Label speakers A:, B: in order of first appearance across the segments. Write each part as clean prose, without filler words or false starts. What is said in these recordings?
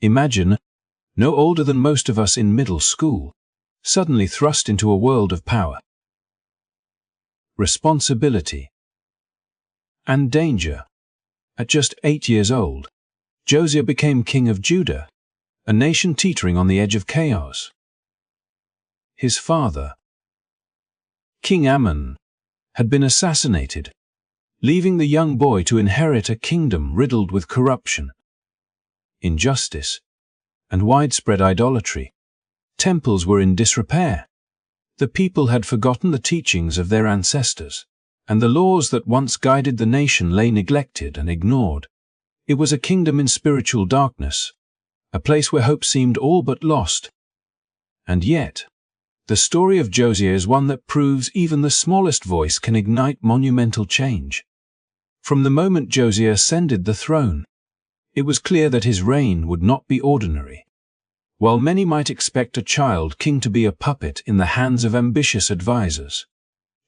A: Imagine, no older than most of us in middle school, suddenly thrust into a world of power, responsibility, and danger. At just 8 years old, Josiah became king of Judah, a nation teetering on the edge of chaos. His father, King Ammon, had been assassinated, leaving the young boy to inherit a kingdom riddled with corruption, injustice, and widespread idolatry. Temples were in disrepair. The people had forgotten the teachings of their ancestors, and the laws that once guided the nation lay neglected and ignored. It was a kingdom in spiritual darkness, a place where hope seemed all but lost. And yet, the story of Josiah is one that proves even the smallest voice can ignite monumental change. From the moment Josiah ascended the throne, it was clear that his reign would not be ordinary. While many might expect a child king to be a puppet in the hands of ambitious advisors,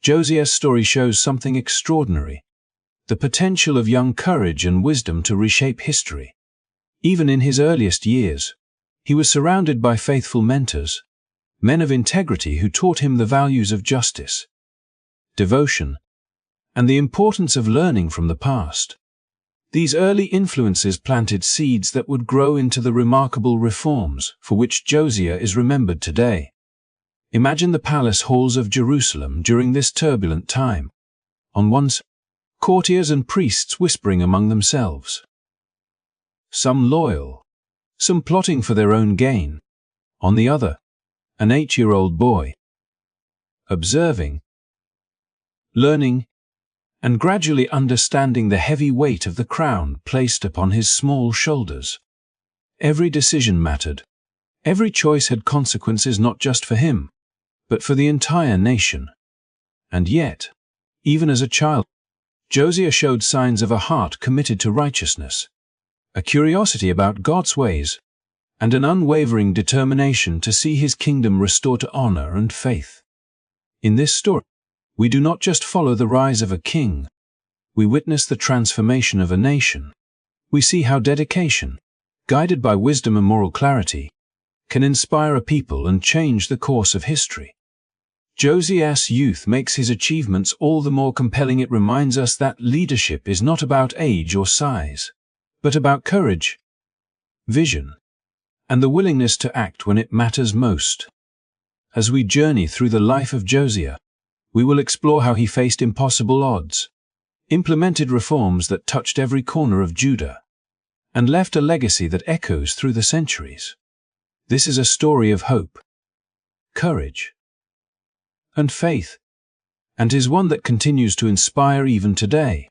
A: Josiah's story shows something extraordinary: the potential of young courage and wisdom to reshape history. Even in his earliest years, he was surrounded by faithful mentors, men of integrity who taught him the values of justice, devotion, and the importance of learning from the past. These early influences planted seeds that would grow into the remarkable reforms for which Josiah is remembered today. Imagine the palace halls of Jerusalem during this turbulent time. On one side, courtiers and priests whispering among themselves, some loyal, some plotting for their own gain. On the other, an 8-year-old boy, observing, learning, and gradually understanding the heavy weight of the crown placed upon his small shoulders. Every decision mattered. Every choice had consequences not just for him, but for the entire nation. And yet, even as a child, Josiah showed signs of a heart committed to righteousness, a curiosity about God's ways, and an unwavering determination to see his kingdom restored to honor and faith. In this story, we do not just follow the rise of a king, we witness the transformation of a nation. We see how dedication, guided by wisdom and moral clarity, can inspire a people and change the course of history. Josiah's youth makes his achievements all the more compelling. It reminds us that leadership is not about age or size, but about courage, vision, and the willingness to act when it matters most. As we journey through the life of Josiah, we will explore how he faced impossible odds, implemented reforms that touched every corner of Judah, and left a legacy that echoes through the centuries. This is a story of hope, courage, and faith, and is one that continues to inspire even today.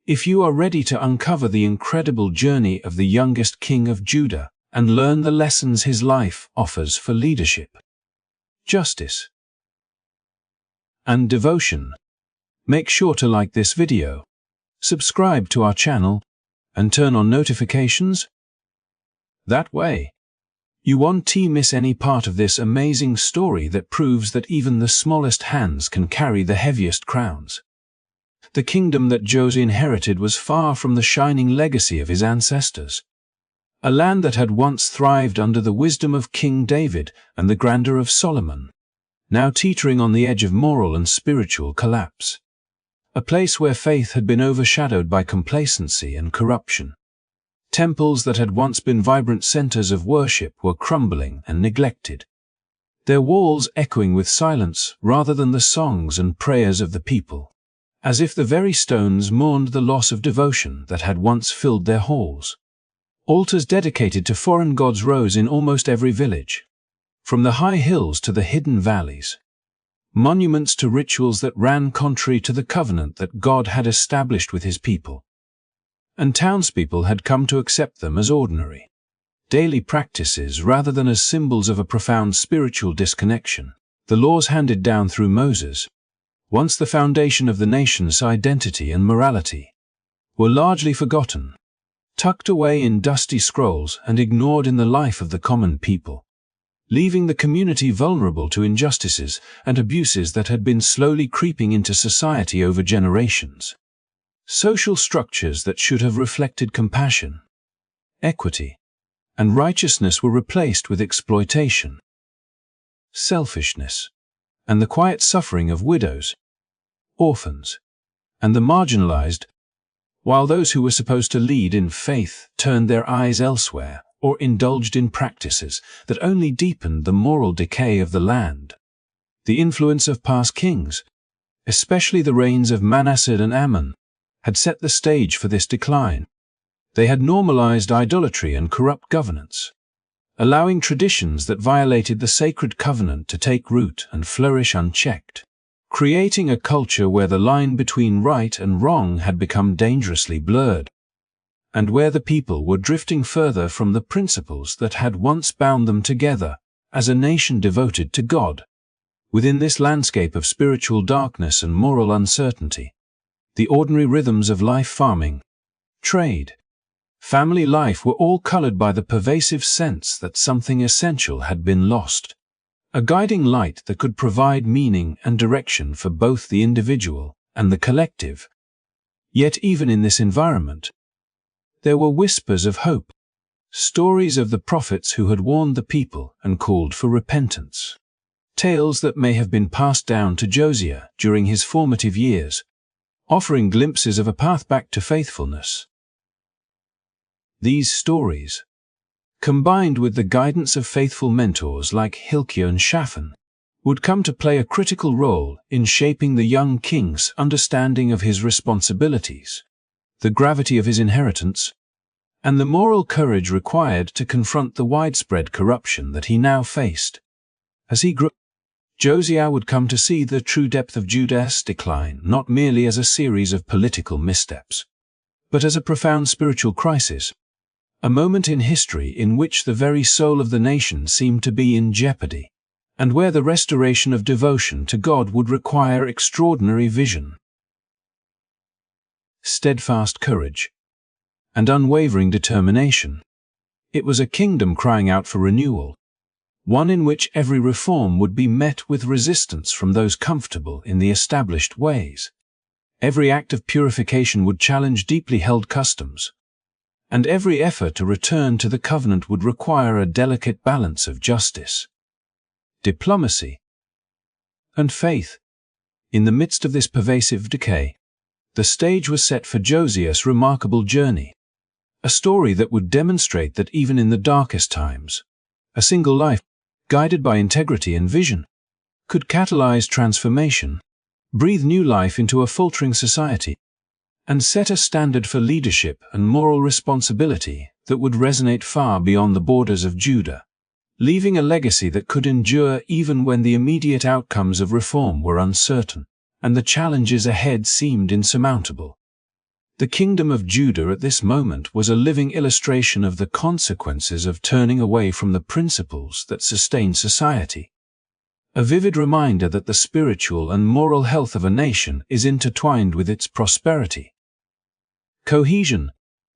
A: If you are ready to uncover the incredible journey of the youngest king of Judah and learn the lessons his life offers for leadership, justice, and devotion, make sure to like this video, subscribe to our channel, and turn on notifications. That way, you won't miss any part of this amazing story that proves that even the smallest hands can carry the heaviest crowns. The kingdom that Josiah inherited was far from the shining legacy of his ancestors. A land that had once thrived under the wisdom of King David and the grandeur of Solomon, now teetering on the edge of moral and spiritual collapse. A place where faith had been overshadowed by complacency and corruption. Temples that had once been vibrant centers of worship were crumbling and neglected, their walls echoing with silence rather than the songs and prayers of the people, as if the very stones mourned the loss of devotion that had once filled their halls. Altars dedicated to foreign gods rose in almost every village, from the high hills to the hidden valleys, monuments to rituals that ran contrary to the covenant that God had established with his people. And townspeople had come to accept them as ordinary, daily practices rather than as symbols of a profound spiritual disconnection. The laws handed down through Moses, once the foundation of the nation's identity and morality, were largely forgotten, tucked away in dusty scrolls and ignored in the life of the common people, leaving the community vulnerable to injustices and abuses that had been slowly creeping into society over generations. Social structures that should have reflected compassion, equity, and righteousness were replaced with exploitation, selfishness, and the quiet suffering of widows, orphans, and the marginalized, while those who were supposed to lead in faith turned their eyes elsewhere or indulged in practices that only deepened the moral decay of the land. The influence of past kings, especially the reigns of Manasseh and Ammon, had set the stage for this decline. They had normalized idolatry and corrupt governance, allowing traditions that violated the sacred covenant to take root and flourish unchecked, creating a culture where the line between right and wrong had become dangerously blurred, and where the people were drifting further from the principles that had once bound them together as a nation devoted to God. Within this landscape of spiritual darkness and moral uncertainty, the ordinary rhythms of life, farming, trade, family life were all colored by the pervasive sense that something essential had been lost, a guiding light that could provide meaning and direction for both the individual and the collective. Yet even in this environment, there were whispers of hope, stories of the prophets who had warned the people and called for repentance, tales that may have been passed down to Josiah during his formative years, offering glimpses of a path back to faithfulness. These stories, combined with the guidance of faithful mentors like Hilkiah and Shaphan, would come to play a critical role in shaping the young king's understanding of his responsibilities, the gravity of his inheritance, and the moral courage required to confront the widespread corruption that he now faced. As he grew, Josiah would come to see the true depth of Judah's decline not merely as a series of political missteps, but as a profound spiritual crisis, a moment in history in which the very soul of the nation seemed to be in jeopardy, and where the restoration of devotion to God would require extraordinary vision, steadfast courage, and unwavering determination. It was a kingdom crying out for renewal, one in which every reform would be met with resistance from those comfortable in the established ways. Every act of purification would challenge deeply held customs, and every effort to return to the covenant would require a delicate balance of justice, diplomacy, and faith. In the midst of this pervasive decay, the stage was set for Josiah's remarkable journey, a story that would demonstrate that even in the darkest times, a single life, guided by integrity and vision, could catalyze transformation, breathe new life into a faltering society, and set a standard for leadership and moral responsibility that would resonate far beyond the borders of Judah, leaving a legacy that could endure even when the immediate outcomes of reform were uncertain and the challenges ahead seemed insurmountable. The kingdom of Judah at this moment was a living illustration of the consequences of turning away from the principles that sustain society, a vivid reminder that the spiritual and moral health of a nation is intertwined with its prosperity, cohesion,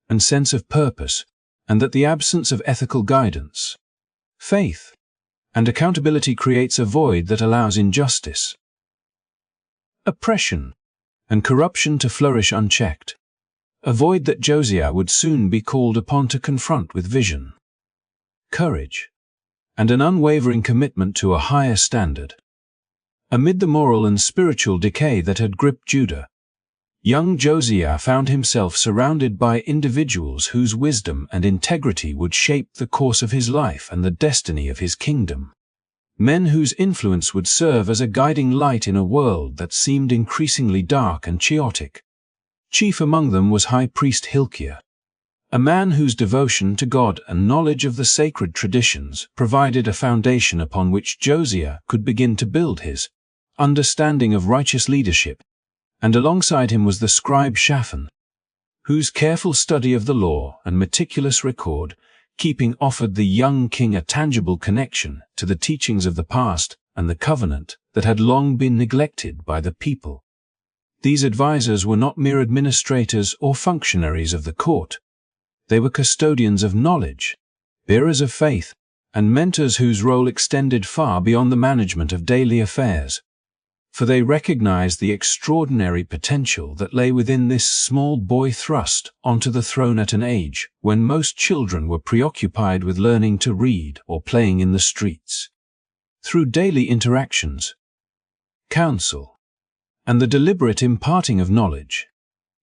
A: and sense of purpose, and that the absence of ethical guidance, faith, and accountability creates a void that allows injustice, oppression, and corruption to flourish unchecked, a void that Josiah would soon be called upon to confront with vision, courage, and an unwavering commitment to a higher standard. Amid the moral and spiritual decay that had gripped Judah, young Josiah found himself surrounded by individuals whose wisdom and integrity would shape the course of his life and the destiny of his kingdom. Men whose influence would serve as a guiding light in a world that seemed increasingly dark and chaotic. Chief among them was High Priest Hilkiah, a man whose devotion to God and knowledge of the sacred traditions provided a foundation upon which Josiah could begin to build his understanding of righteous leadership, and alongside him was the scribe Shaphan, whose careful study of the law and meticulous record-keeping offered the young king a tangible connection to the teachings of the past and the covenant that had long been neglected by the people. These advisors were not mere administrators or functionaries of the court. They were custodians of knowledge, bearers of faith, and mentors whose role extended far beyond the management of daily affairs. for they recognized the extraordinary potential that lay within this small boy thrust onto the throne at an age when most children were preoccupied with learning to read or playing in the streets. Through daily interactions, counsel, and the deliberate imparting of knowledge,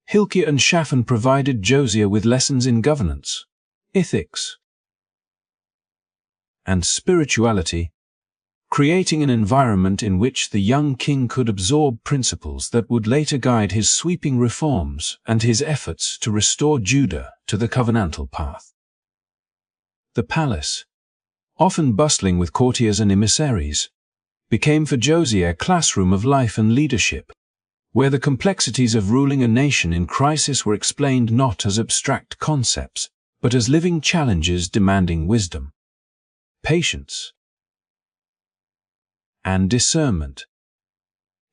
A: Hilkiah and Shaphan provided Josiah with lessons in governance, ethics, and spirituality, creating an environment in which the young king could absorb principles that would later guide his sweeping reforms and his efforts to restore Judah to the covenantal path. The palace, often bustling with courtiers and emissaries, became for Josiah a classroom of life and leadership, where the complexities of ruling a nation in crisis were explained not as abstract concepts, but as living challenges demanding wisdom, patience, and discernment.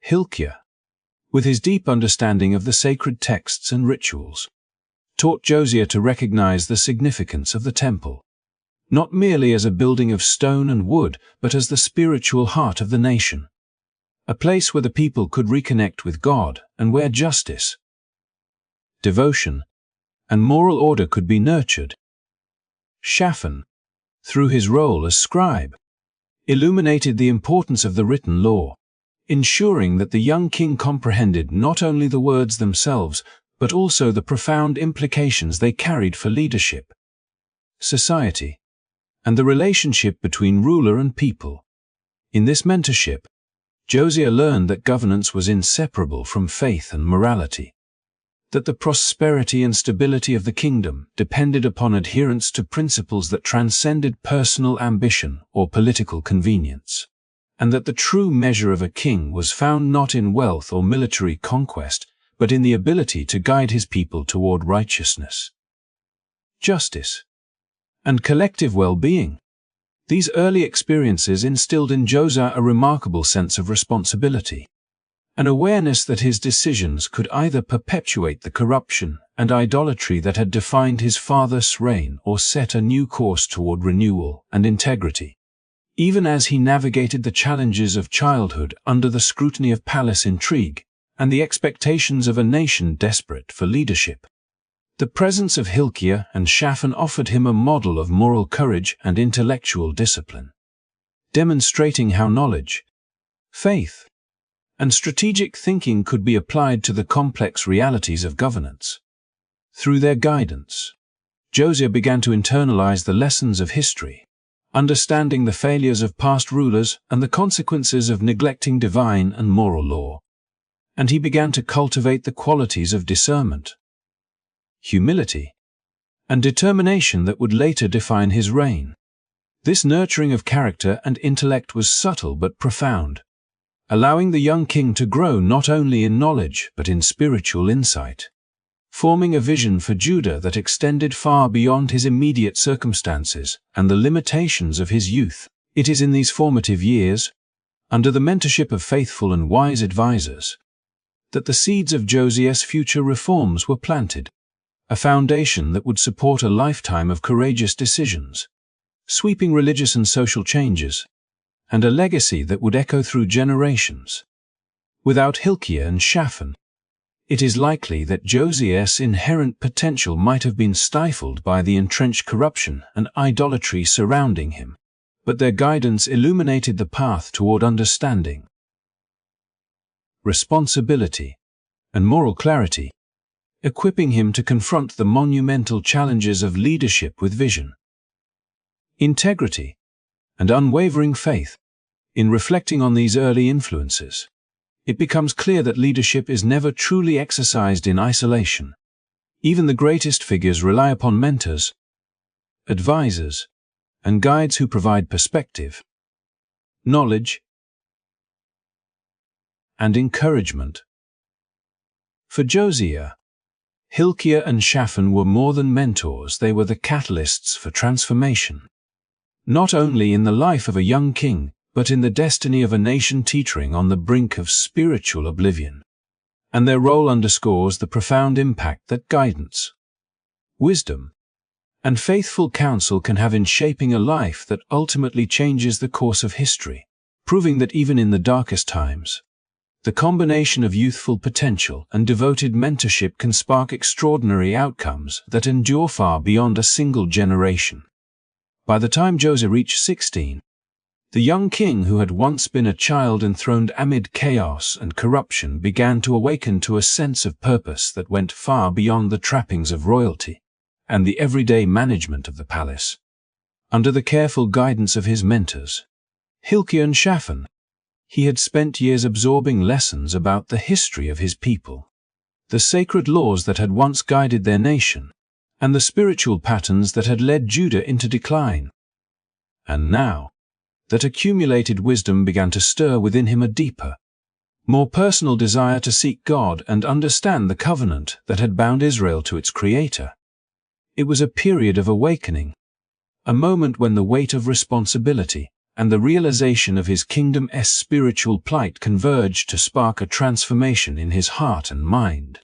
A: Hilkiah, with his deep understanding of the sacred texts and rituals, taught Josiah to recognize the significance of the temple, not merely as a building of stone and wood, but as the spiritual heart of the nation, a place where the people could reconnect with God and where justice, devotion, and moral order could be nurtured. Shaphan, through his role as scribe, illuminated the importance of the written law, ensuring that the young king comprehended not only the words themselves, but also the profound implications they carried for leadership, society, and the relationship between ruler and people. In this mentorship, Josiah learned that governance was inseparable from faith and morality, that the prosperity and stability of the kingdom depended upon adherence to principles that transcended personal ambition or political convenience, and that the true measure of a king was found not in wealth or military conquest, but in the ability to guide his people toward righteousness, justice, and collective well-being. These early experiences instilled in Josiah a remarkable sense of responsibility, an awareness that his decisions could either perpetuate the corruption and idolatry that had defined his father's reign or set a new course toward renewal and integrity. Even as he navigated the challenges of childhood under the scrutiny of palace intrigue and the expectations of a nation desperate for leadership, the presence of Hilkiah and Shaphan offered him a model of moral courage and intellectual discipline, demonstrating how knowledge, faith, and strategic thinking could be applied to the complex realities of governance. Through their guidance, Josiah began to internalize the lessons of history, understanding the failures of past rulers and the consequences of neglecting divine and moral law. And he began to cultivate the qualities of discernment, humility, and determination that would later define his reign. This nurturing of character and intellect was subtle but profound, allowing the young king to grow not only in knowledge but in spiritual insight, forming a vision for Judah that extended far beyond his immediate circumstances and the limitations of his youth. It is in these formative years, under the mentorship of faithful and wise advisors, that the seeds of Josiah's future reforms were planted, a foundation that would support a lifetime of courageous decisions, sweeping religious and social changes, and a legacy that would echo through generations. Without Hilkiah and Shaphan, it is likely that Josiah's inherent potential might have been stifled by the entrenched corruption and idolatry surrounding him, but their guidance illuminated the path toward understanding, responsibility, and moral clarity, equipping him to confront the monumental challenges of leadership with vision, integrity, and unwavering faith. In reflecting on these early influences, it becomes clear that leadership is never truly exercised in isolation. Even the greatest figures rely upon mentors, advisors, and guides who provide perspective, knowledge, and encouragement. For Josiah, Hilkiah and Shaphan were more than mentors, they were the catalysts for transformation, not only in the life of a young king, but in the destiny of a nation teetering on the brink of spiritual oblivion. And their role underscores the profound impact that guidance, wisdom, and faithful counsel can have in shaping a life that ultimately changes the course of history, proving that even in the darkest times, The combination of youthful potential and devoted mentorship can spark extraordinary outcomes that endure far beyond a single generation. By the time Josiah reached 16, the young king who had once been a child enthroned amid chaos and corruption began to awaken to a sense of purpose that went far beyond the trappings of royalty and the everyday management of the palace. Under the careful guidance of his mentors, Hilkiah and Shaphan, he had spent years absorbing lessons about the history of his people, the sacred laws that had once guided their nation, and the spiritual patterns that had led Judah into decline. And now, that accumulated wisdom began to stir within him a deeper, more personal desire to seek God and understand the covenant that had bound Israel to its Creator. It was a period of awakening, a moment when the weight of responsibility and the realization of his kingdom's spiritual plight converged to spark a transformation in his heart and mind,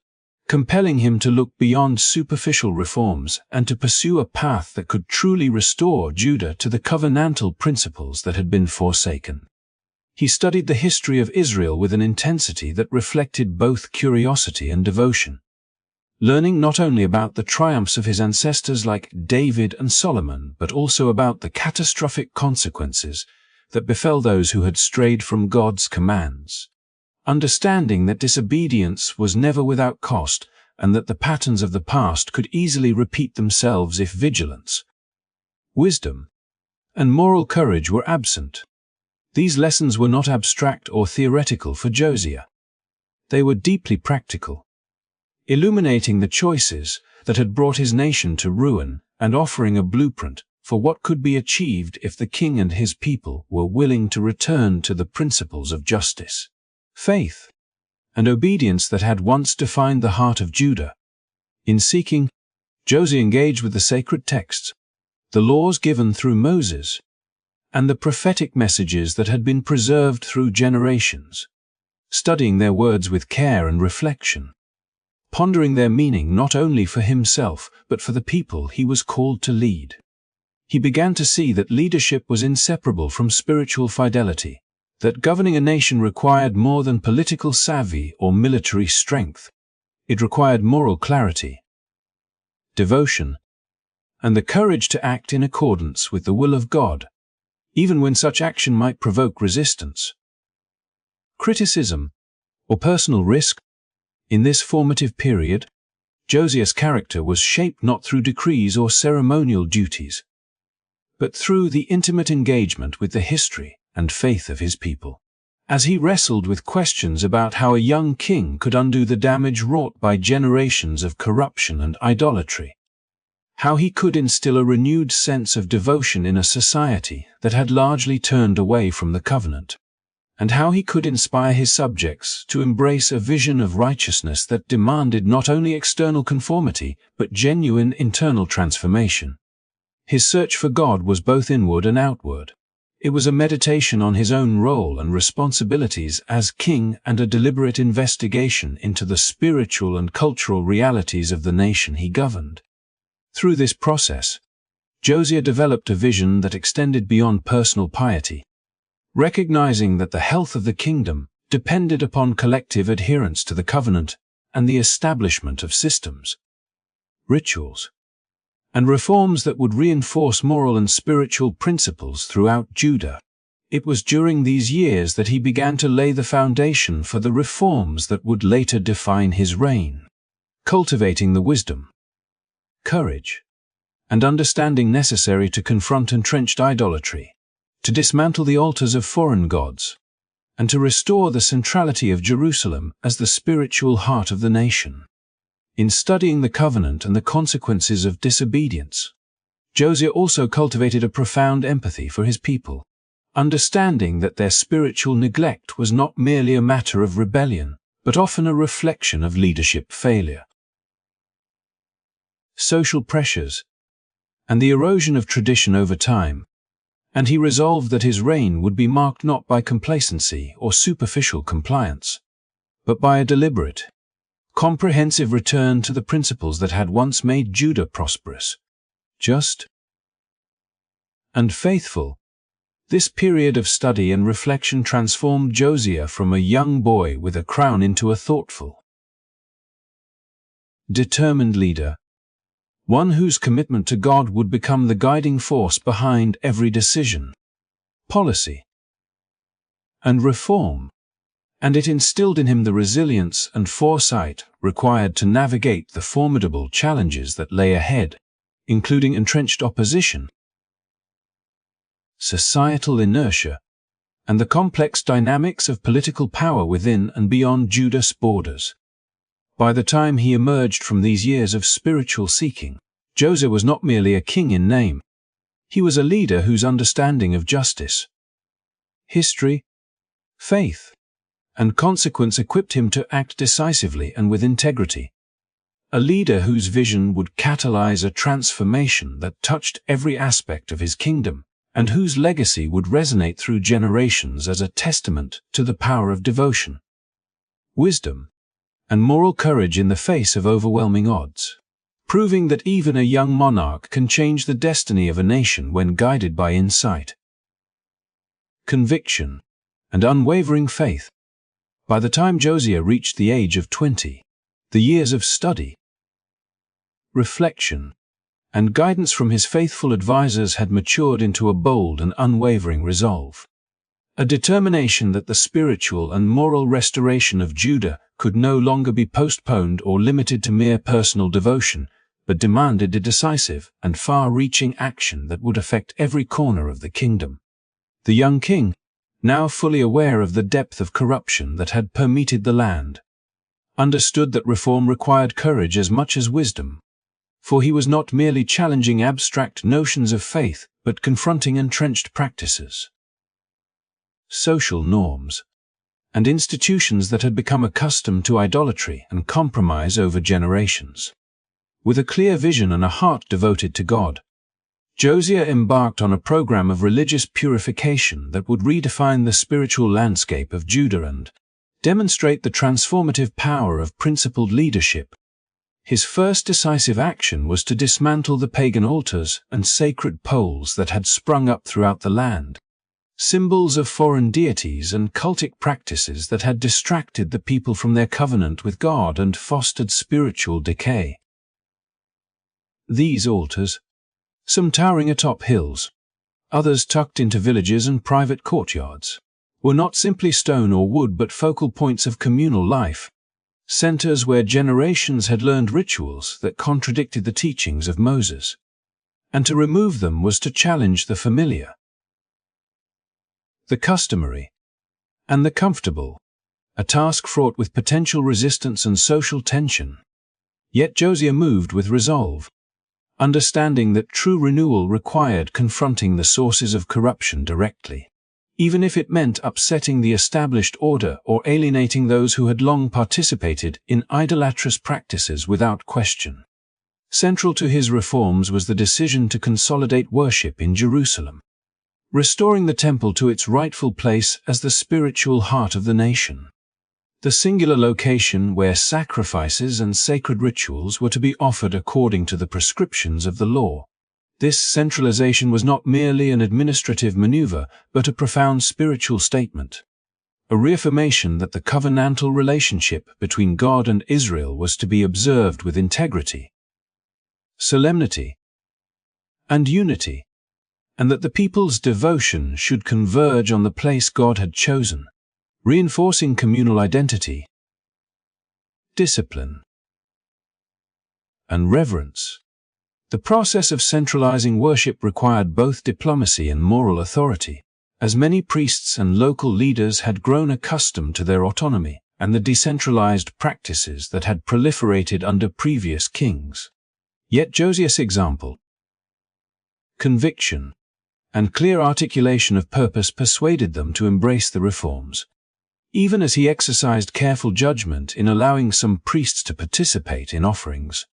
A: compelling him to look beyond superficial reforms and to pursue a path that could truly restore Judah to the covenantal principles that had been forsaken. He studied the history of Israel with an intensity that reflected both curiosity and devotion, learning not only about the triumphs of his ancestors like David and Solomon, but also about the catastrophic consequences that befell those who had strayed from God's commands, understanding that disobedience was never without cost and that the patterns of the past could easily repeat themselves if vigilance, wisdom, and moral courage were absent. These lessons were not abstract or theoretical for Josiah. They were deeply practical, illuminating the choices that had brought his nation to ruin and offering a blueprint for what could be achieved if the king and his people were willing to return to the principles of justice, faith, and obedience that had once defined the heart of Judah. In seeking, Josiah engaged with the sacred texts, the laws given through Moses, and the prophetic messages that had been preserved through generations, studying their words with care and reflection, pondering their meaning not only for himself but for the people he was called to lead. He began to see that leadership was inseparable from spiritual fidelity, that governing a nation required more than political savvy or military strength. It required moral clarity, devotion, and the courage to act in accordance with the will of God, even when such action might provoke resistance, criticism, or personal risk. In this formative period, Josiah's character was shaped not through decrees or ceremonial duties, but through the intimate engagement with the history and faith of his people. As he wrestled with questions about how a young king could undo the damage wrought by generations of corruption and idolatry, how he could instill a renewed sense of devotion in a society that had largely turned away from the covenant, and how he could inspire his subjects to embrace a vision of righteousness that demanded not only external conformity but genuine internal transformation. His search for God was both inward and outward. It was a meditation on his own role and responsibilities as king and a deliberate investigation into the spiritual and cultural realities of the nation he governed. Through this process, Josiah developed a vision that extended beyond personal piety, recognizing that the health of the kingdom depended upon collective adherence to the covenant and the establishment of systems, rituals, and reforms that would reinforce moral and spiritual principles throughout Judah. It was during these years that he began to lay the foundation for the reforms that would later define his reign, cultivating the wisdom, courage, and understanding necessary to confront entrenched idolatry, to dismantle the altars of foreign gods, and to restore the centrality of Jerusalem as the spiritual heart of the nation. In studying the covenant and the consequences of disobedience, Josiah also cultivated a profound empathy for his people, understanding that their spiritual neglect was not merely a matter of rebellion, but often a reflection of leadership failure. Social pressures, and the erosion of tradition over time, and he resolved that his reign would be marked not by complacency or superficial compliance, but by a deliberate, comprehensive return to the principles that had once made Judah prosperous, just, and faithful. This period of study and reflection transformed Josiah from a young boy with a crown into a thoughtful, determined leader, one whose commitment to God would become the guiding force behind every decision, policy, and reform, and it instilled in him the resilience and foresight required to navigate the formidable challenges that lay ahead, including entrenched opposition, societal inertia, and the complex dynamics of political power within and beyond Judah's borders. By the time he emerged from these years of spiritual seeking, Josiah was not merely a king in name. He was a leader whose understanding of justice, history, faith, and consequence equipped him to act decisively and with integrity. A leader whose vision would catalyze a transformation that touched every aspect of his kingdom, and whose legacy would resonate through generations as a testament to the power of devotion, wisdom, and moral courage in the face of overwhelming odds, proving that even a young monarch can change the destiny of a nation when guided by insight, conviction, and unwavering faith. By the time Josiah reached the age of 20, the years of study, reflection, and guidance from his faithful advisors had matured into a bold and unwavering resolve, a determination that the spiritual and moral restoration of Judah could no longer be postponed or limited to mere personal devotion, but demanded a decisive and far-reaching action that would affect every corner of the kingdom. The young king, now fully aware of the depth of corruption that had permeated the land, understood that reform required courage as much as wisdom, for he was not merely challenging abstract notions of faith, but confronting entrenched practices, social norms, and institutions that had become accustomed to idolatry and compromise over generations. With a clear vision and a heart devoted to God, Josiah embarked on a program of religious purification that would redefine the spiritual landscape of Judah and demonstrate the transformative power of principled leadership. His first decisive action was to dismantle the pagan altars and sacred poles that had sprung up throughout the land, symbols of foreign deities and cultic practices that had distracted the people from their covenant with God and fostered spiritual decay. These altars, some towering atop hills, others tucked into villages and private courtyards, were not simply stone or wood but focal points of communal life, centers where generations had learned rituals that contradicted the teachings of Moses. And to remove them was to challenge the familiar, the customary, and the comfortable, a task fraught with potential resistance and social tension. Yet Josiah moved with resolve, understanding that true renewal required confronting the sources of corruption directly, even if it meant upsetting the established order or alienating those who had long participated in idolatrous practices without question. Central to his reforms was the decision to consolidate worship in Jerusalem, restoring the temple to its rightful place as the spiritual heart of the nation, the singular location where sacrifices and sacred rituals were to be offered according to the prescriptions of the law. This centralization was not merely an administrative maneuver, but a profound spiritual statement, a reaffirmation that the covenantal relationship between God and Israel was to be observed with integrity, solemnity, and unity, and that the people's devotion should converge on the place God had chosen, reinforcing communal identity, discipline, and reverence. The process of centralizing worship required both diplomacy and moral authority, as many priests and local leaders had grown accustomed to their autonomy and the decentralized practices that had proliferated under previous kings. Yet Josiah's example, conviction, and clear articulation of purpose persuaded them to embrace the reforms, even as he exercised careful judgment in allowing some priests to participate in offerings,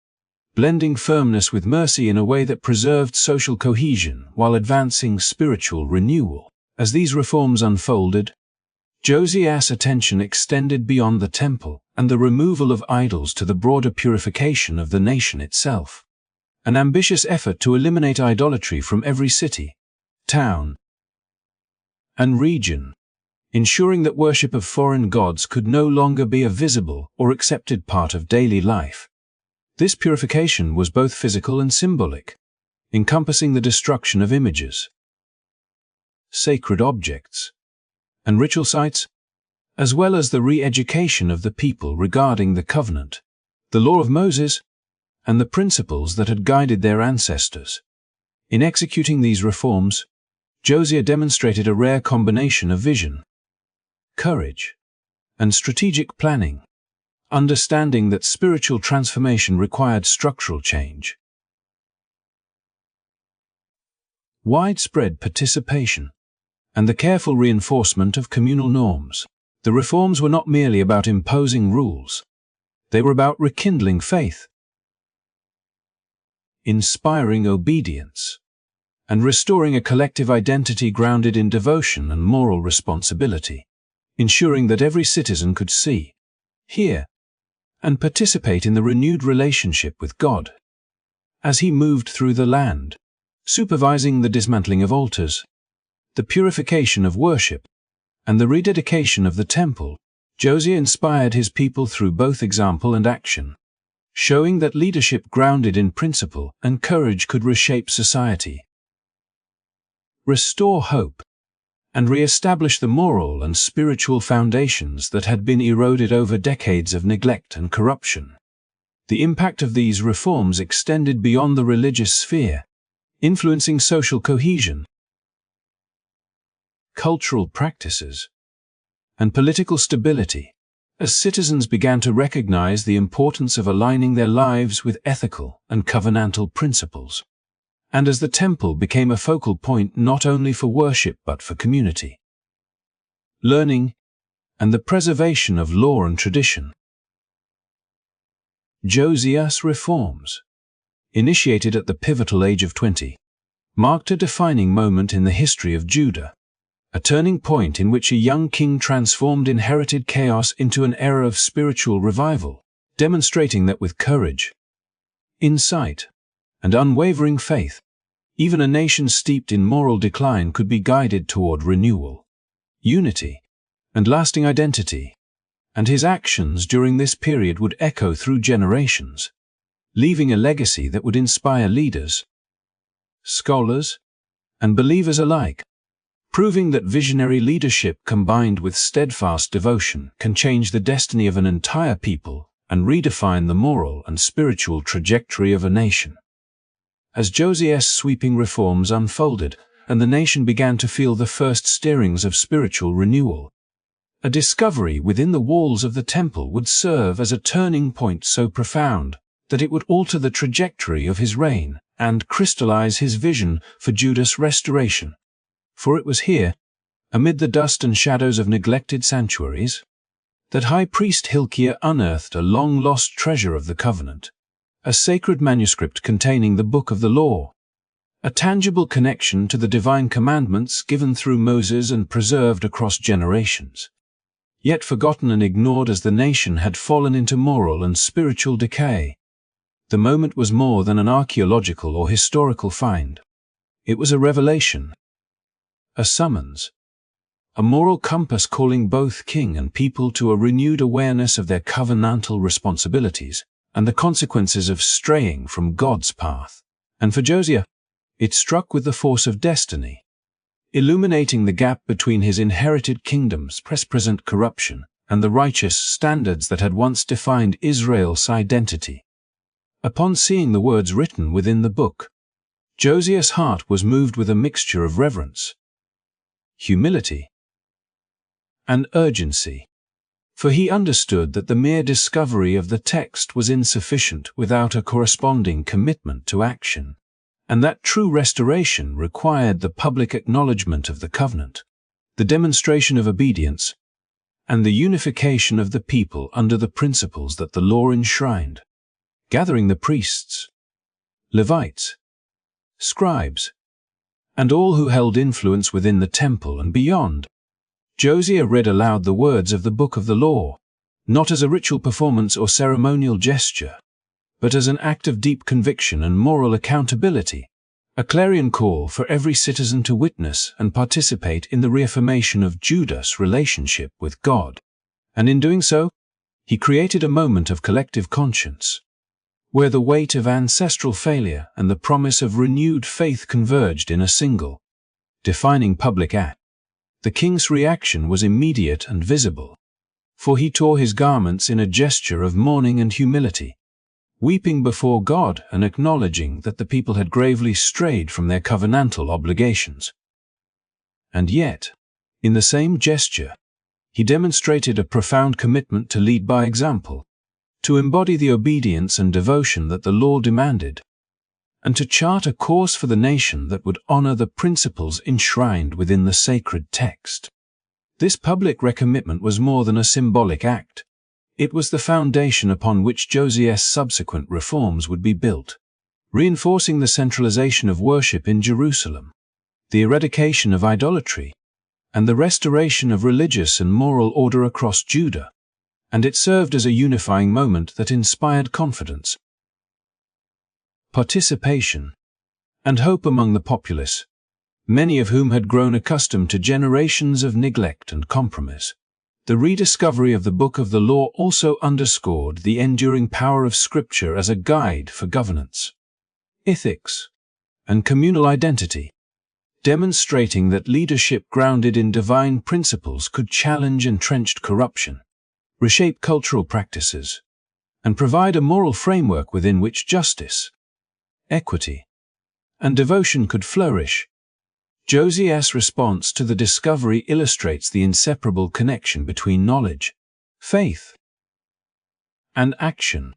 A: blending firmness with mercy in a way that preserved social cohesion while advancing spiritual renewal. As these reforms unfolded, Josiah's attention extended beyond the temple and the removal of idols to the broader purification of the nation itself, an ambitious effort to eliminate idolatry from every city, town, and region, ensuring that worship of foreign gods could no longer be a visible or accepted part of daily life. This purification was both physical and symbolic, encompassing the destruction of images, sacred objects, and ritual sites, as well as the re-education of the people regarding the covenant, the law of Moses, and the principles that had guided their ancestors. In executing these reforms, Josiah demonstrated a rare combination of vision, courage, and strategic planning, understanding that spiritual transformation required structural change. Widespread participation and the careful reinforcement of communal norms. The reforms were not merely about imposing rules. They were about rekindling faith, inspiring obedience, and restoring a collective identity grounded in devotion and moral responsibility, ensuring that every citizen could see, hear, and participate in the renewed relationship with God. As he moved through the land, supervising the dismantling of altars, the purification of worship, and the rededication of the temple, Josiah inspired his people through both example and action, showing that leadership grounded in principle and courage could reshape society, restore hope, and re-establish the moral and spiritual foundations that had been eroded over decades of neglect and corruption. The impact of these reforms extended beyond the religious sphere, influencing social cohesion, cultural practices, and political stability, as citizens began to recognize the importance of aligning their lives with ethical and covenantal principles, and as the temple became a focal point not only for worship but for community, learning, and the preservation of law and tradition. Josiah's reforms, initiated at the pivotal age of 20, marked a defining moment in the history of Judah, a turning point in which a young king transformed inherited chaos into an era of spiritual revival, demonstrating that with courage, insight, and unwavering faith, even a nation steeped in moral decline could be guided toward renewal, unity, and lasting identity. And his actions during this period would echo through generations, leaving a legacy that would inspire leaders, scholars, and believers alike, proving that visionary leadership combined with steadfast devotion can change the destiny of an entire people and redefine the moral and spiritual trajectory of a nation. As Josiah's sweeping reforms unfolded and the nation began to feel the first stirrings of spiritual renewal, a discovery within the walls of the temple would serve as a turning point so profound that it would alter the trajectory of his reign and crystallize his vision for Judah's restoration. For it was here, amid the dust and shadows of neglected sanctuaries, that High Priest Hilkiah unearthed a long-lost treasure of the covenant, a sacred manuscript containing the Book of the Law, a tangible connection to the divine commandments given through Moses and preserved across generations, yet forgotten and ignored as the nation had fallen into moral and spiritual decay. The moment was more than an archaeological or historical find. It was a revelation, a summons, a moral compass calling both king and people to a renewed awareness of their covenantal responsibilities and the consequences of straying from God's path. And for Josiah, it struck with the force of destiny, illuminating the gap between his inherited kingdom's present corruption and the righteous standards that had once defined Israel's identity. Upon seeing the words written within the book, Josiah's heart was moved with a mixture of reverence, humility, and urgency, for he understood that the mere discovery of the text was insufficient without a corresponding commitment to action, and that true restoration required the public acknowledgement of the covenant, the demonstration of obedience, and the unification of the people under the principles that the law enshrined. Gathering the priests, Levites, scribes, and all who held influence within the temple and beyond, Josiah read aloud the words of the Book of the Law, not as a ritual performance or ceremonial gesture, but as an act of deep conviction and moral accountability, a clarion call for every citizen to witness and participate in the reaffirmation of Judah's relationship with God. And in doing so, he created a moment of collective conscience, where the weight of ancestral failure and the promise of renewed faith converged in a single, defining public act. The king's reaction was immediate and visible, for he tore his garments in a gesture of mourning and humility, weeping before God and acknowledging that the people had gravely strayed from their covenantal obligations. And yet, in the same gesture, he demonstrated a profound commitment to lead by example, to embody the obedience and devotion that the law demanded, and to chart a course for the nation that would honor the principles enshrined within the sacred text. This public recommitment was more than a symbolic act. It was the foundation upon which Josiah's subsequent reforms would be built, reinforcing the centralization of worship in Jerusalem, the eradication of idolatry, and the restoration of religious and moral order across Judah, and it served as a unifying moment that inspired confidence, participation, and hope among the populace, many of whom had grown accustomed to generations of neglect and compromise. The rediscovery of the Book of the Law also underscored the enduring power of Scripture as a guide for governance, ethics, and communal identity, demonstrating that leadership grounded in divine principles could challenge entrenched corruption, reshape cultural practices, and provide a moral framework within which justice, equity, and devotion could flourish. Josiah's response to the discovery illustrates the inseparable connection between knowledge, faith, and action,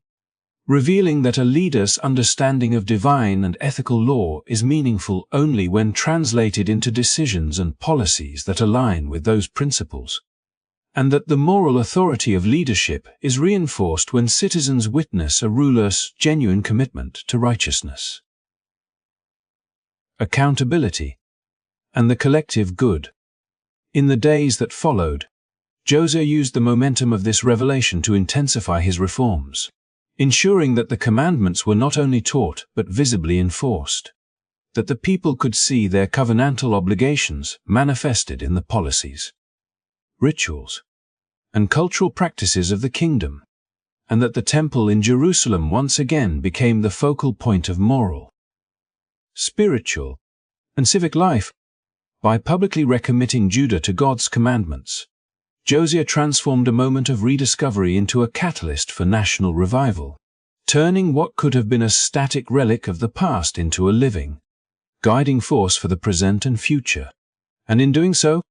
A: revealing that a leader's understanding of divine and ethical law is meaningful only when translated into decisions and policies that align with those principles, and that the moral authority of leadership is reinforced when citizens witness a ruler's genuine commitment to righteousness, accountability, and the collective good. In the days that followed, Josiah used the momentum of this revelation to intensify his reforms, ensuring that the commandments were not only taught but visibly enforced, that the people could see their covenantal obligations manifested in the policies, rituals, and cultural practices of the kingdom, and that the temple in Jerusalem once again became the focal point of moral, spiritual, and civic life. By publicly recommitting Judah to God's commandments, Josiah transformed a moment of rediscovery into a catalyst for national revival, turning what could have been a static relic of the past into a living, guiding force for the present and future. And in doing so,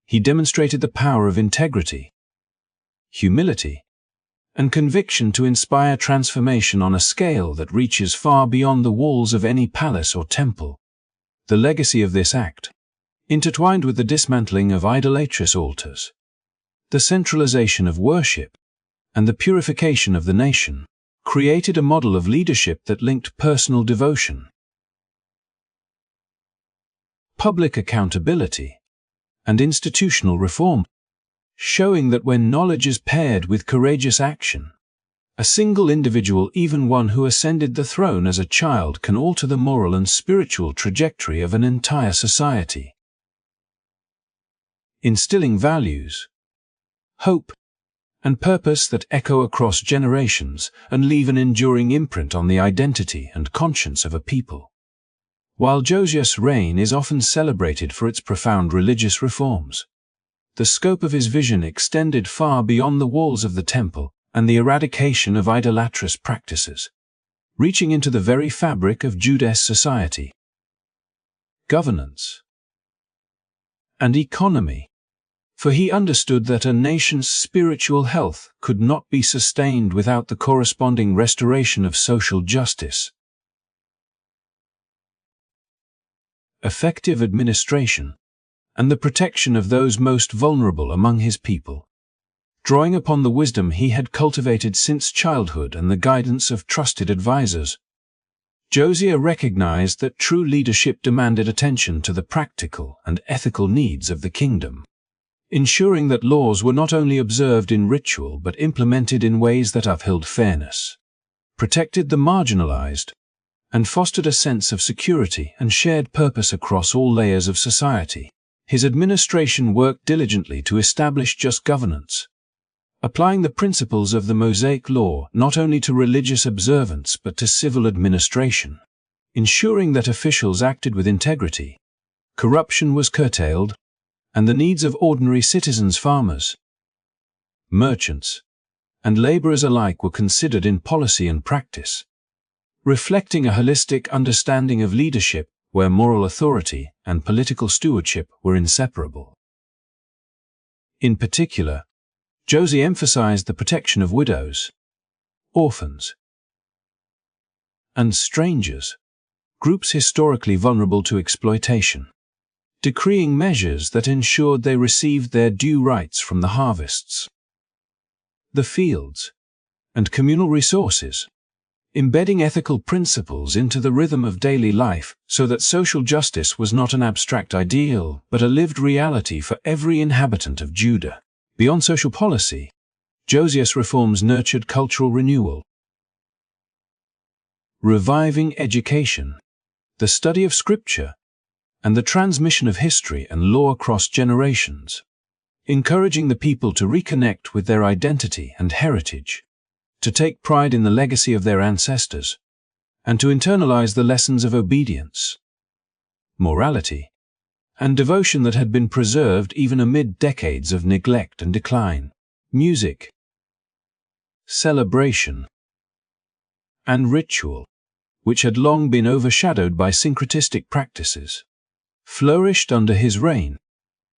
A: he demonstrated the power of integrity, humility, and conviction to inspire transformation on a scale that reaches far beyond the walls of any palace or temple. The legacy of this act, intertwined with the dismantling of idolatrous altars, the centralization of worship, and the purification of the nation, created a model of leadership that linked personal devotion, public accountability, and institutional reform, showing that when knowledge is paired with courageous action, a single individual, even one who ascended the throne as a child, can alter the moral and spiritual trajectory of an entire society, instilling values, hope, and purpose that echo across generations and leave an enduring imprint on the identity and conscience of a people. While Josiah's reign is often celebrated for its profound religious reforms, the scope of his vision extended far beyond the walls of the temple and the eradication of idolatrous practices, reaching into the very fabric of Judah's society, governance, and economy. For he understood that a nation's spiritual health could not be sustained without the corresponding restoration of social justice, effective administration, and the protection of those most vulnerable among his people. Drawing upon the wisdom he had cultivated since childhood and the guidance of trusted advisors, Josiah recognized that true leadership demanded attention to the practical and ethical needs of the kingdom, ensuring that laws were not only observed in ritual but implemented in ways that upheld fairness, protected the marginalized, and fostered a sense of security and shared purpose across all layers of society. His administration worked diligently to establish just governance, applying the principles of the Mosaic Law not only to religious observance but to civil administration, ensuring that officials acted with integrity, corruption was curtailed, and the needs of ordinary citizens, farmers, merchants, and laborers alike were considered in policy and practice, reflecting a holistic understanding of leadership where moral authority and political stewardship were inseparable. In particular, Josiah emphasized the protection of widows, orphans, and strangers, groups historically vulnerable to exploitation, decreeing measures that ensured they received their due rights from the harvests, the fields, and communal resources, embedding ethical principles into the rhythm of daily life so that social justice was not an abstract ideal but a lived reality for every inhabitant of Judah. Beyond social policy, Josiah's reforms nurtured cultural renewal, reviving education, the study of scripture, and the transmission of history and law across generations, encouraging the people to reconnect with their identity and heritage, to take pride in the legacy of their ancestors, and to internalize the lessons of obedience, morality, and devotion that had been preserved even amid decades of neglect and decline. Music, celebration, and ritual, which had long been overshadowed by syncretistic practices, flourished under his reign,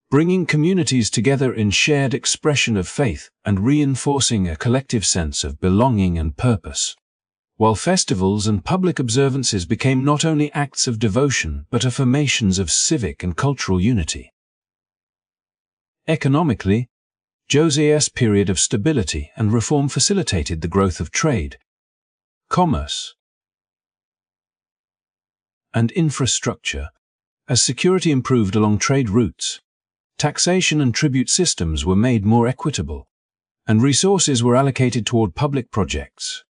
A: bringing communities together in shared expression of faith and reinforcing a collective sense of belonging and purpose. While festivals and public observances became not only acts of devotion but affirmations of civic and cultural unity. Economically, Josiah's period of stability and reform facilitated the growth of trade, commerce, and infrastructure, as security improved along trade routes. Taxation and tribute systems were made more equitable, and resources were allocated toward public projects,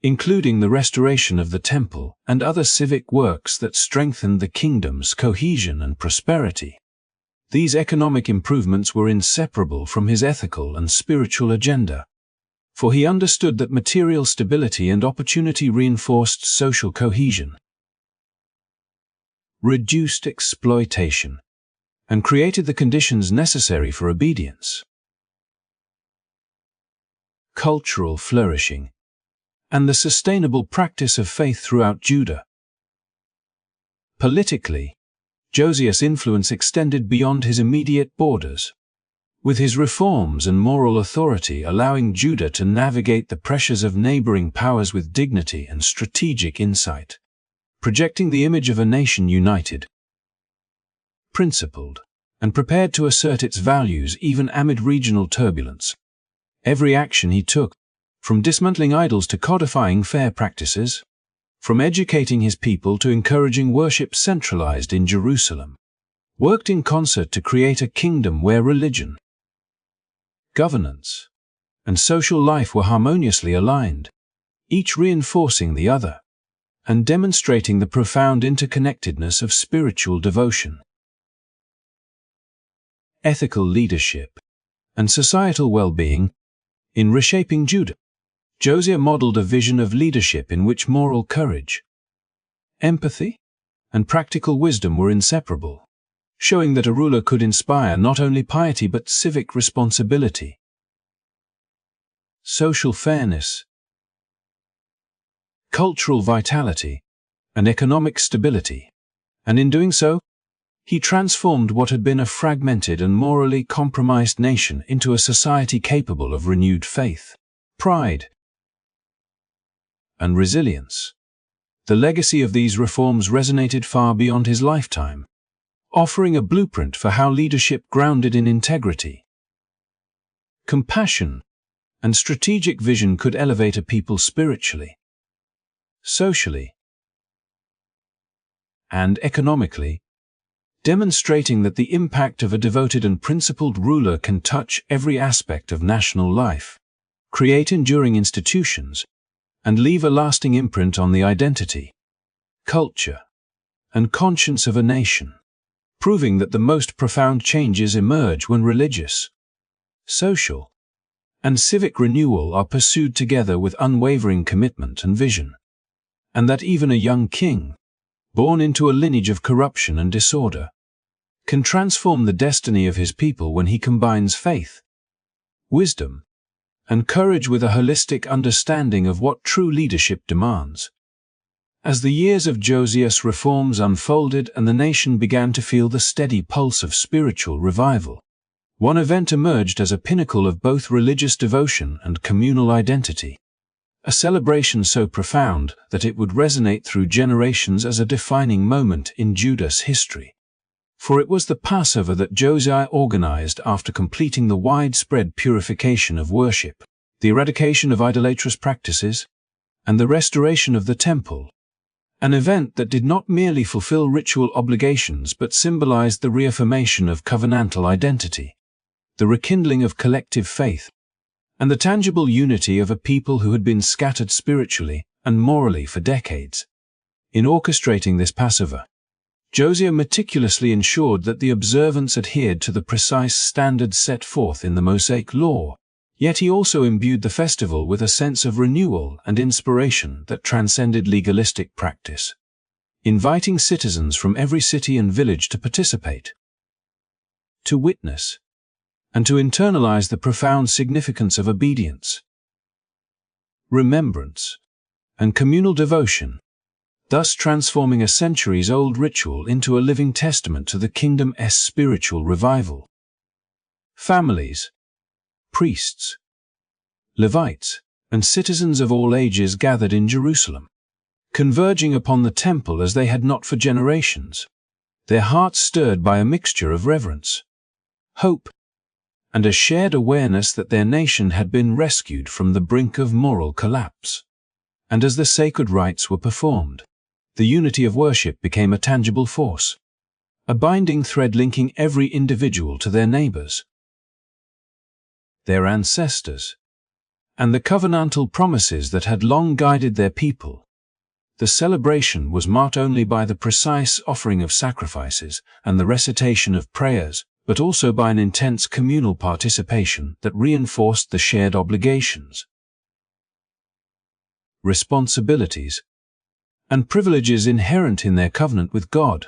A: including the restoration of the temple and other civic works that strengthened the kingdom's cohesion and prosperity. These economic improvements were inseparable from his ethical and spiritual agenda, for he understood that material stability and opportunity reinforced social cohesion, reduced exploitation, and created the conditions necessary for obedience. Cultural flourishing, and the sustainable practice of faith throughout Judah. Politically, Josiah's influence extended beyond his immediate borders, with his reforms and moral authority allowing Judah to navigate the pressures of neighboring powers with dignity and strategic insight, projecting the image of a nation united, principled, and prepared to assert its values even amid regional turbulence. Every action he took, from dismantling idols to codifying fair practices, from educating his people to encouraging worship centralized in Jerusalem, worked in concert to create a kingdom where religion, governance, and social life were harmoniously aligned, each reinforcing the other, and demonstrating the profound interconnectedness of spiritual devotion. Ethical leadership and societal well-being. In reshaping Judah, Josiah modeled a vision of leadership in which moral courage, empathy, and practical wisdom were inseparable, showing that a ruler could inspire not only piety but civic responsibility, social fairness, cultural vitality, and economic stability, and in doing so, he transformed what had been a fragmented and morally compromised nation into a society capable of renewed faith, pride, and resilience. The legacy of these reforms resonated far beyond his lifetime, offering a blueprint for how leadership grounded in integrity, compassion, and strategic vision could elevate a people spiritually, socially, and economically, demonstrating that the impact of a devoted and principled ruler can touch every aspect of national life, create enduring institutions, and leave a lasting imprint on the identity culture, and conscience of a nation, proving that the most profound changes emerge when religious, social, and civic renewal are pursued together with unwavering commitment and vision, and that even a young king, born into a lineage of corruption and disorder, can transform the destiny of his people when he combines faith, wisdom, and courage with a holistic understanding of what true leadership demands. As the years of Josiah's reforms unfolded and the nation began to feel the steady pulse of spiritual revival, one event emerged as a pinnacle of both religious devotion and communal identity. A celebration so profound that it would resonate through generations as a defining moment in Judah's history. For it was the Passover that Josiah organized after completing the widespread purification of worship, the eradication of idolatrous practices, and the restoration of the temple. An event that did not merely fulfill ritual obligations but symbolized the reaffirmation of covenantal identity, the rekindling of collective faith, and the tangible unity of a people who had been scattered spiritually and morally for decades. In orchestrating this Passover, Josiah meticulously ensured that the observance adhered to the precise standards set forth in the Mosaic Law, yet he also imbued the festival with a sense of renewal and inspiration that transcended legalistic practice, inviting citizens from every city and village to participate, to witness, and to internalize the profound significance of obedience, remembrance, and communal devotion, thus transforming a centuries-old ritual into a living testament to the kingdom's spiritual revival. Families, priests, Levites, and citizens of all ages gathered in Jerusalem, converging upon the temple as they had not for generations, their hearts stirred by a mixture of reverence, hope, and a shared awareness that their nation had been rescued from the brink of moral collapse. And as the sacred rites were performed, the unity of worship became a tangible force, a binding thread linking every individual to their neighbors, their ancestors, and the covenantal promises that had long guided their people. The celebration was marked only by the precise offering of sacrifices and the recitation of prayers, but also by an intense communal participation that reinforced the shared obligations, responsibilities, and privileges inherent in their covenant with God,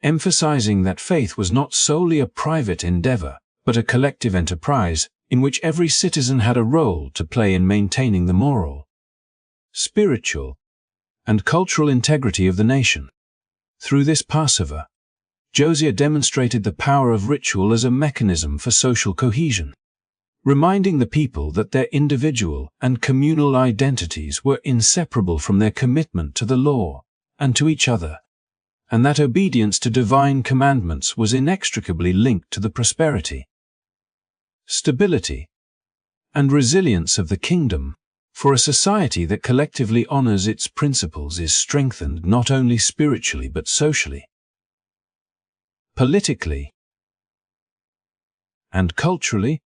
A: emphasizing that faith was not solely a private endeavor, but a collective enterprise in which every citizen had a role to play in maintaining the moral, spiritual, and cultural integrity of the nation. Through this Passover, Josiah demonstrated the power of ritual as a mechanism for social cohesion, reminding the people that their individual and communal identities were inseparable from their commitment to the law and to each other, and that obedience to divine commandments was inextricably linked to the prosperity, stability, and resilience of the kingdom. For a society that collectively honors its principles is strengthened not only spiritually but socially, politically, and culturally.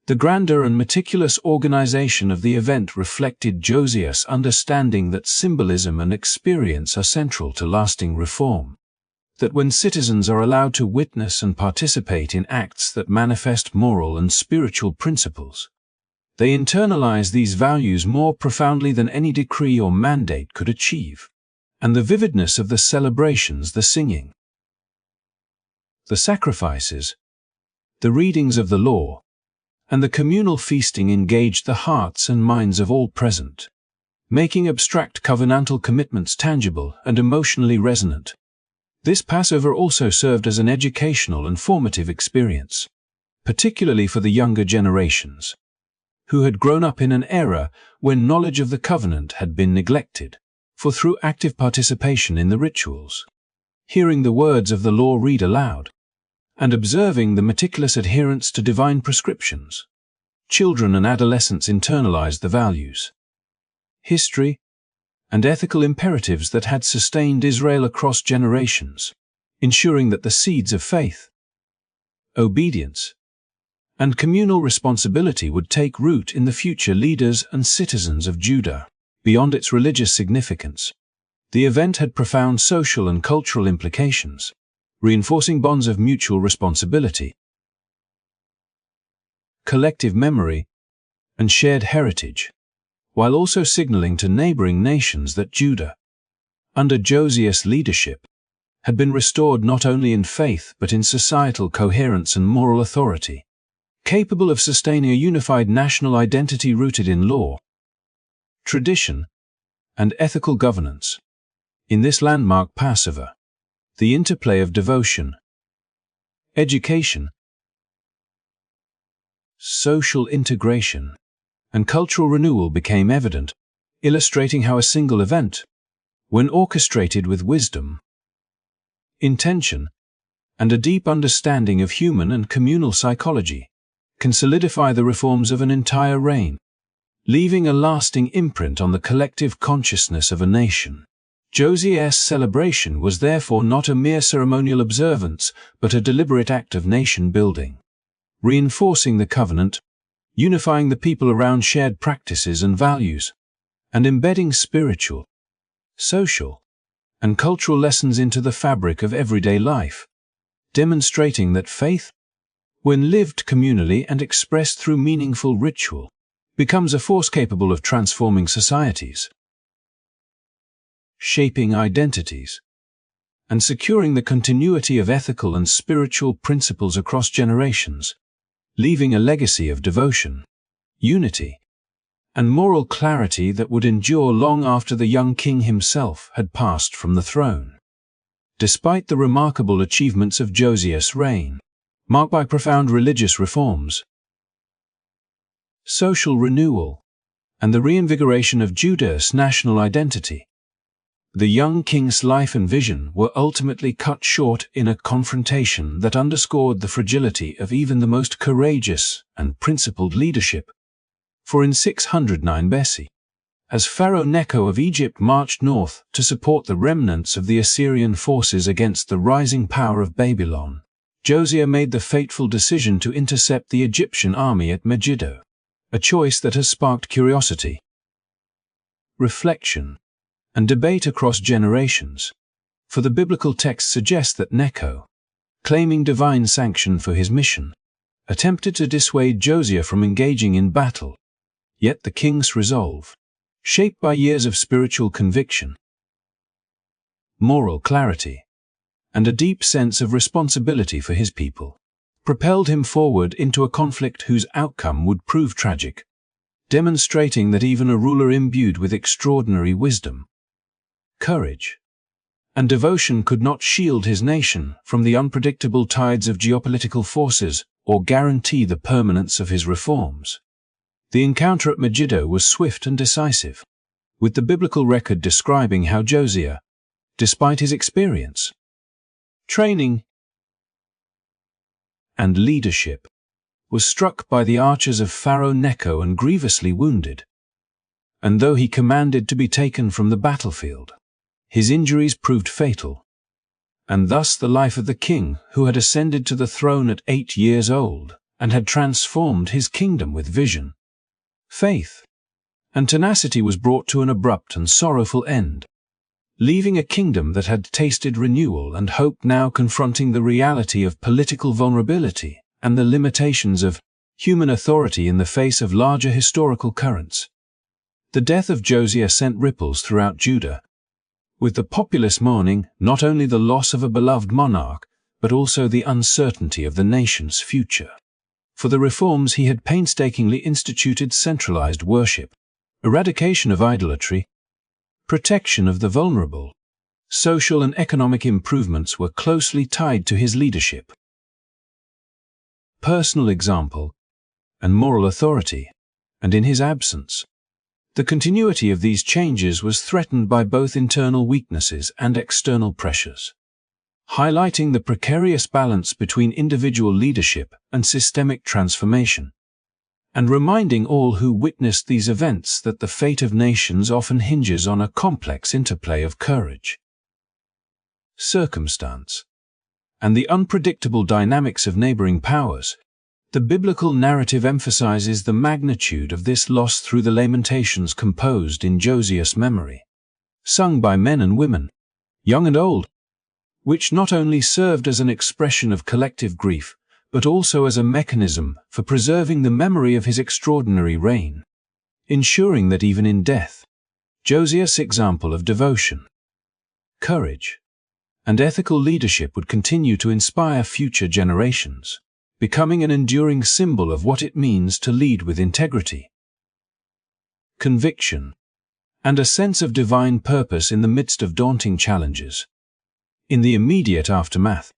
A: The grandeur and meticulous organization of the event reflected Josiah's understanding that symbolism and experience are central to lasting reform, that when citizens are allowed to witness and participate in acts that manifest moral and spiritual principles, they internalize these values more profoundly than any decree or mandate could achieve. And the vividness of the celebrations, the singing, the sacrifices, the readings of the law, and the communal feasting engaged the hearts and minds of all present, making abstract covenantal commitments tangible and emotionally resonant. This Passover also served as an educational and formative experience, particularly for the younger generations, who had grown up in an era when knowledge of the covenant had been neglected. For through active participation in the rituals, hearing the words of the law read aloud, and observing the meticulous adherence to divine prescriptions, children and adolescents internalized the values, history, and ethical imperatives that had sustained Israel across generations, ensuring that the seeds of faith, obedience, and communal responsibility would take root in the future leaders and citizens of Judah. Beyond its religious significance, The event had profound social and cultural implications, reinforcing bonds of mutual responsibility, collective memory, and shared heritage, while also signaling to neighboring nations that Judah, under Josiah's leadership, had been restored not only in faith but in societal coherence and moral authority, capable of sustaining a unified national identity rooted in law, tradition, and ethical governance. In this landmark Passover, the interplay of devotion, education, social integration, and cultural renewal became evident, illustrating how a single event, when orchestrated with wisdom, intention, and a deep understanding of human and communal psychology, can solidify the reforms of an entire reign, leaving a lasting imprint on the collective consciousness of a nation. Josiah's celebration was therefore not a mere ceremonial observance, but a deliberate act of nation-building, reinforcing the covenant, unifying the people around shared practices and values, and embedding spiritual, social, and cultural lessons into the fabric of everyday life, demonstrating that faith, when lived communally and expressed through meaningful ritual, becomes a force capable of transforming societies, shaping identities, and securing the continuity of ethical and spiritual principles across generations, leaving a legacy of devotion, unity, and moral clarity that would endure long after the young king himself had passed from the throne. Despite the remarkable achievements of Josiah's reign, marked by profound religious reforms, social renewal, and the reinvigoration of Judah's national identity, the young king's life and vision were ultimately cut short in a confrontation that underscored the fragility of even the most courageous and principled leadership. For in 609 BC, as Pharaoh Necho of Egypt marched north to support the remnants of the Assyrian forces against the rising power of Babylon, Josiah made the fateful decision to intercept the Egyptian army at Megiddo, a choice that has sparked curiosity, reflection, and debate across generations, for the biblical text suggests that Necho, claiming divine sanction for his mission, attempted to dissuade Josiah from engaging in battle. Yet the king's resolve, shaped by years of spiritual conviction, moral clarity, and a deep sense of responsibility for his people, propelled him forward into a conflict whose outcome would prove tragic, demonstrating that even a ruler imbued with extraordinary wisdom, courage, and devotion could not shield his nation from the unpredictable tides of geopolitical forces or guarantee the permanence of his reforms. The encounter at Megiddo was swift and decisive, with the biblical record describing how Josiah, despite his experience, training, and leadership, was struck by the archers of Pharaoh Necho and grievously wounded. And though he commanded to be taken from the battlefield, his injuries proved fatal, and thus the life of the king who had ascended to the throne at 8 years old and had transformed his kingdom with vision, faith, and tenacity was brought to an abrupt and sorrowful end, leaving a kingdom that had tasted renewal and hope now confronting the reality of political vulnerability and the limitations of human authority in the face of larger historical currents. The death of Josiah sent ripples throughout Judah, with the populace mourning not only the loss of a beloved monarch, but also the uncertainty of the nation's future. For the reforms he had painstakingly instituted centralized worship, eradication of idolatry, protection of the vulnerable, social and economic improvements were closely tied to his leadership, personal example, and moral authority, and in his absence, the continuity of these changes was threatened by both internal weaknesses and external pressures, highlighting the precarious balance between individual leadership and systemic transformation, and reminding all who witnessed these events that the fate of nations often hinges on a complex interplay of courage, circumstance, and the unpredictable dynamics of neighboring powers. The biblical narrative emphasizes the magnitude of this loss through the lamentations composed in Josiah's memory, sung by men and women, young and old, which not only served as an expression of collective grief, but also as a mechanism for preserving the memory of his extraordinary reign, ensuring that even in death, Josiah's example of devotion, courage, and ethical leadership would continue to inspire future generations, becoming an enduring symbol of what it means to lead with integrity, conviction, and a sense of divine purpose in the midst of daunting challenges. In the immediate aftermath,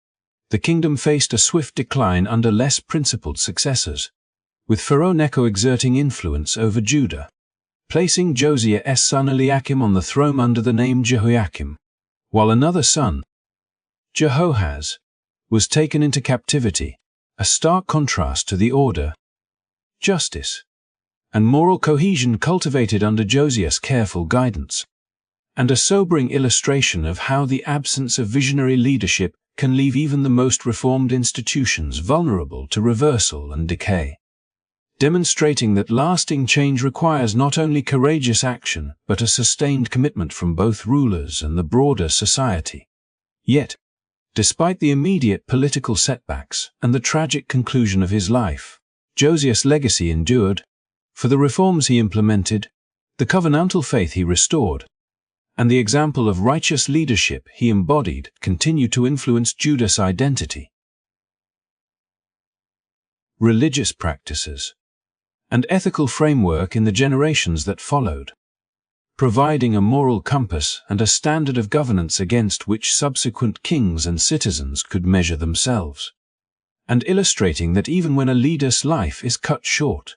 A: the kingdom faced a swift decline under less principled successors, with Pharaoh Necho exerting influence over Judah, placing Josiah's son Eliakim on the throne under the name Jehoiakim, while another son, Jehoahaz, was taken into captivity, a stark contrast to the order, justice, and moral cohesion cultivated under Josiah's careful guidance, and a sobering illustration of how the absence of visionary leadership can leave even the most reformed institutions vulnerable to reversal and decay, demonstrating that lasting change requires not only courageous action but a sustained commitment from both rulers and the broader society. Yet, despite the immediate political setbacks and the tragic conclusion of his life, Josiah's legacy endured. For the reforms he implemented, the covenantal faith he restored, and the example of righteous leadership he embodied continue to influence Judah's identity. Religious practices and ethical framework in the generations that followed, providing a moral compass and a standard of governance against which subsequent kings and citizens could measure themselves, and illustrating that even when a leader's life is cut short,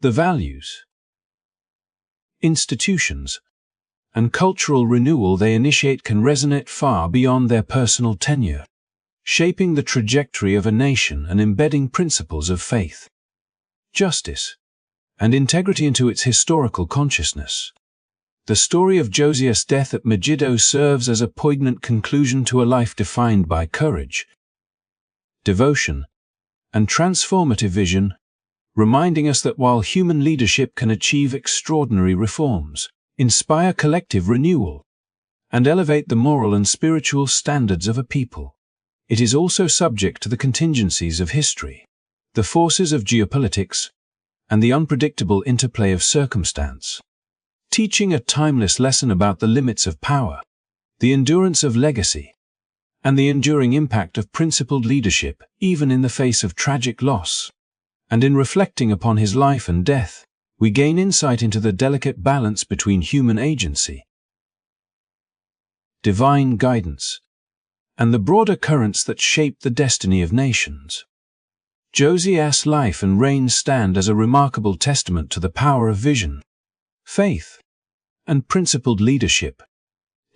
A: the values, institutions, and cultural renewal they initiate can resonate far beyond their personal tenure, shaping the trajectory of a nation and embedding principles of faith, justice, and integrity into its historical consciousness. The story of Josiah's death at Megiddo serves as a poignant conclusion to a life defined by courage, devotion, and transformative vision, reminding us that while human leadership can achieve extraordinary reforms, inspire collective renewal, and elevate the moral and spiritual standards of a people, it is also subject to the contingencies of history, the forces of geopolitics, and the unpredictable interplay of circumstance, teaching a timeless lesson about the limits of power, the endurance of legacy, and the enduring impact of principled leadership even in the face of tragic loss. And in reflecting upon his life and death, we gain insight into the delicate balance between human agency, divine guidance, and the broader currents that shape the destiny of nations. Josiah's life and reign stand as a remarkable testament to the power of vision, faith, and principled leadership,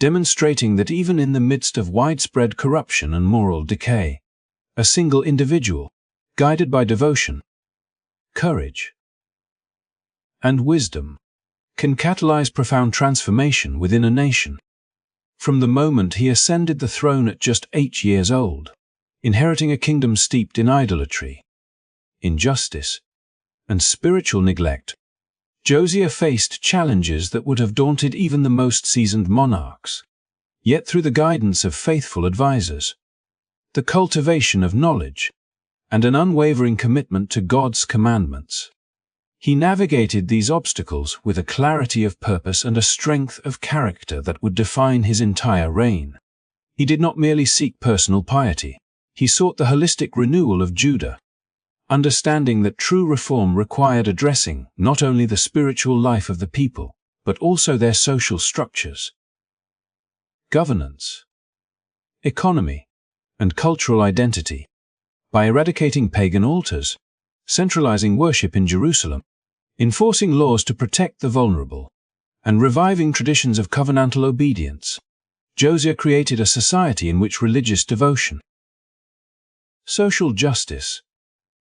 A: demonstrating that even in the midst of widespread corruption and moral decay, a single individual, guided by devotion, courage, and wisdom, can catalyze profound transformation within a nation. From the moment he ascended the throne at just 8 years old, inheriting a kingdom steeped in idolatry, injustice, and spiritual neglect, Josiah faced challenges that would have daunted even the most seasoned monarchs. Yet through the guidance of faithful advisors, the cultivation of knowledge, and an unwavering commitment to God's commandments, he navigated these obstacles with a clarity of purpose and a strength of character that would define his entire reign. He did not merely seek personal piety, he sought the holistic renewal of Judah, understanding that true reform required addressing not only the spiritual life of the people, but also their social structures, governance, economy, and cultural identity. By eradicating pagan altars, centralizing worship in Jerusalem, enforcing laws to protect the vulnerable, and reviving traditions of covenantal obedience, Josiah created a society in which religious devotion, social justice,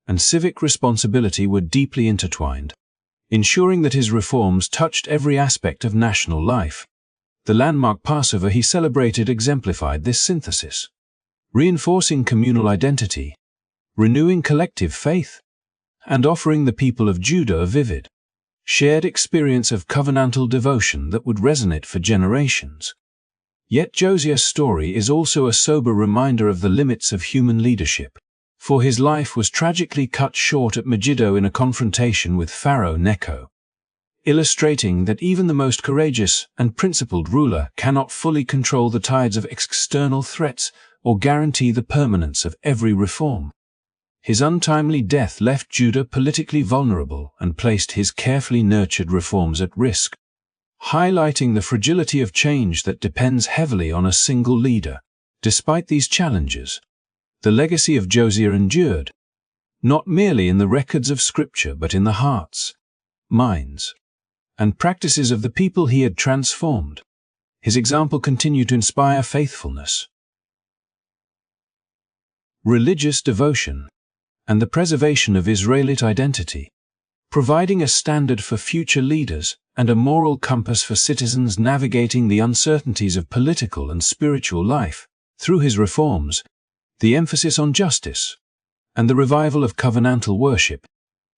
A: and civic responsibility were deeply intertwined, ensuring that his reforms touched every aspect of national life. The landmark Passover he celebrated exemplified this synthesis, reinforcing communal identity, renewing collective faith, and offering the people of Judah a vivid, shared experience of covenantal devotion that would resonate for generations. Yet Josiah's story is also a sober reminder of the limits of human leadership, for his life was tragically cut short at Megiddo in a confrontation with Pharaoh Necho, illustrating that even the most courageous and principled ruler cannot fully control the tides of external threats or guarantee the permanence of every reform. His untimely death left Judah politically vulnerable and placed his carefully nurtured reforms at risk, highlighting the fragility of change that depends heavily on a single leader. Despite these challenges, the legacy of Josiah endured, not merely in the records of Scripture but in the hearts, minds, and practices of the people he had transformed. His example continued to inspire faithfulness, religious devotion, and the preservation of Israelite identity, providing a standard for future leaders and a moral compass for citizens navigating the uncertainties of political and spiritual life. Through his reforms, the emphasis on justice, and the revival of covenantal worship,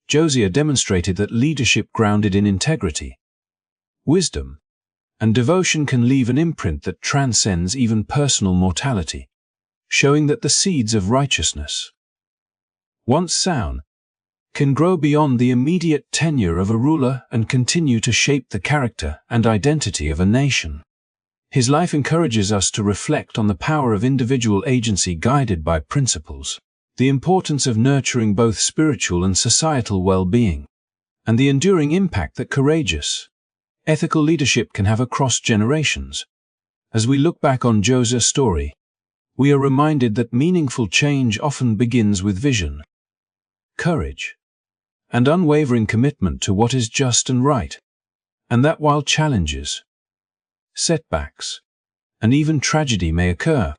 A: Josiah demonstrated that leadership grounded in integrity, wisdom, and devotion can leave an imprint that transcends even personal mortality, showing that the seeds of righteousness, once sown, can grow beyond the immediate tenure of a ruler and continue to shape the character and identity of a nation. His life encourages us to reflect on the power of individual agency guided by principles, the importance of nurturing both spiritual and societal well-being, and the enduring impact that courageous, ethical leadership can have across generations. As we look back on Josiah's story, we are reminded that meaningful change often begins with vision, courage, and unwavering commitment to what is just and right, and that while challenges, setbacks, and even tragedy may occur,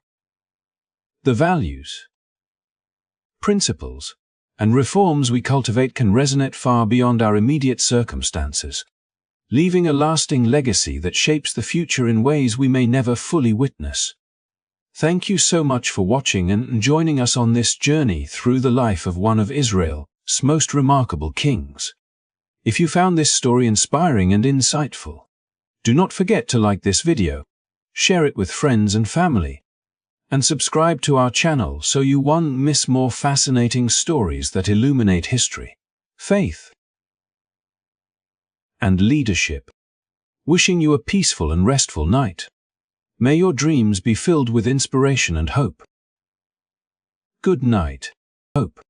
A: the values, principles, and reforms we cultivate can resonate far beyond our immediate circumstances, leaving a lasting legacy that shapes the future in ways we may never fully witness. Thank you so much for watching and joining us on this journey through the life of one of Israel's most remarkable kings. If you found this story inspiring and insightful, do not forget to like this video, share it with friends and family, and subscribe to our channel so you won't miss more fascinating stories that illuminate history, faith, and leadership. Wishing you a peaceful and restful night. May your dreams be filled with inspiration and hope. Good night. Hope.